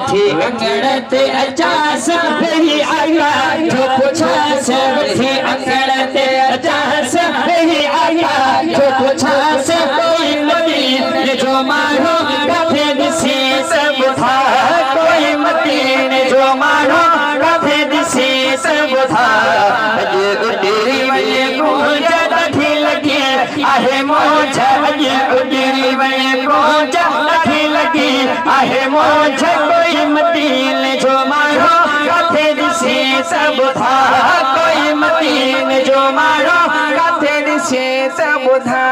वठी अंगण ते अचा सही आया जो पुछा से वठी अंगण ते अचा सही आया जो पुछा से कोई मदीने जो मानो काथे दिसे सब था कोई मदीने जो मानो काथे दिसे सब था अज उडरी वने गूंज ॾाढी लगी आहे मौज अज उडरी वने गूंज ॾाढी लगी आहे मौज कोई मदीने जो मानो काथे दिसे सब था कोई मदीने जो मानो काथे दिसे सब था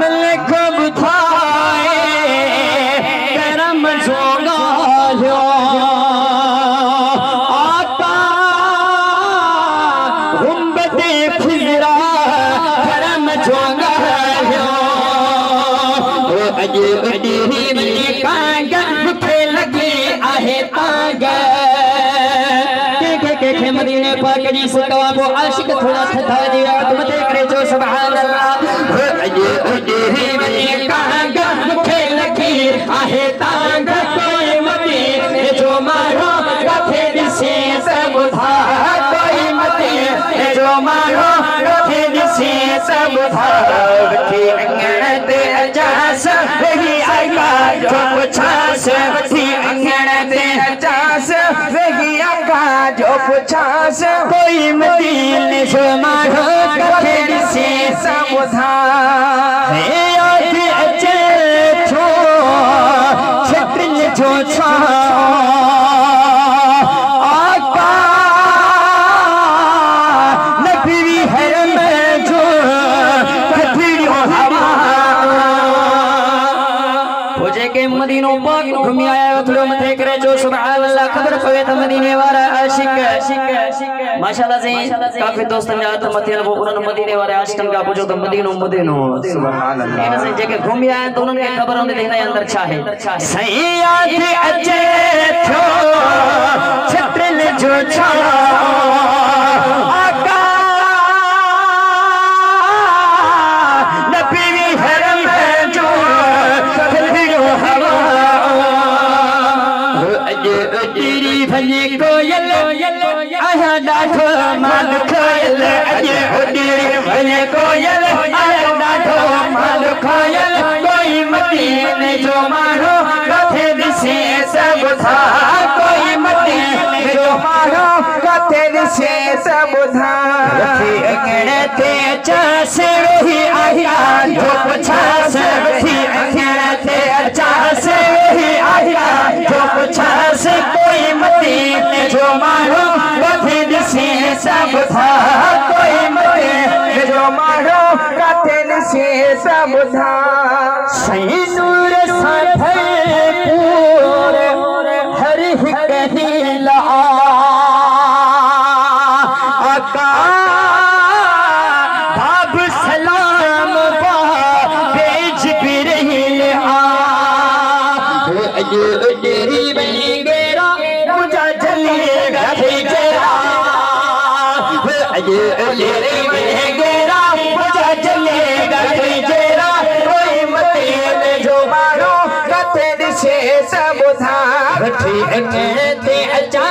मलिक बुधाए करम जोगा लो आता हुम्बते फिजरा करम जोगा लो अज अडीरी में कांगा मुखे लगे आहे तांगा के मदीने पाक जी सतवा को आशिक थोड़ा थथा दिया तुम ते करे जो सुभान अल्लाह अज उडरी में कांगा मुखे लगी आहे तांगा कोई मदीने जो मारो काथे दिसे सब था कोई मदीने जो मारो काथे दिसे सब था वठी अंगण ते अचा सही आया जो पुछा से वठी अंगण ते अचा सही आया जो पुछा से कोई मदीने जो मारो काथे दिसे सब था हे आज अचे छो छत्रिल जो छा आका नबी हरम जो कथड़ियो हवा मुझे के मदीनो पाक घूमी आया थोड़ो मथे करे जो सुभान अल्लाह खबर पवे त मदीने वाला आशिक माशाअल्लाह से काफी दोस्त ने आत मथे वो उन मदीने वाले आशिकन का पूछो तो मदीनो सुभान अल्लाह इन से जेके घूमी आया तो उनके खबर होंदे हिन अंदर छा है सही याद अचे थो छत्रिल जो छा आका नबी हरम जो कथड़ियो हवा अज उडरी भले कोयल आया डाठो माल कोयल अज उडरी भले कोयल आया डाठो माल कोयल कोई मदीने जो मारो काथे दिसे सब था कोई मदीने जो मारो काथे दिसे सब था वठी अंगण ते अचा से वही आया जो पुछा से वठी अंगण ते अचा से वही आया जो पुछा से कोई मदीने जो मारो काथे दिसे सब था कोई मदीने जो मारो काथे दिसे सब था सही नूर पूर हर हिक नीला आका बाब सलाम बेज बिरहिल अज उडरी में गेरा मुझा जलेगा तेरा अज उडरी में गेरा मुझा जलेगा तेरा कोई मदीने जो मारो काथे दिसे सब था वठी अंगण ते अचा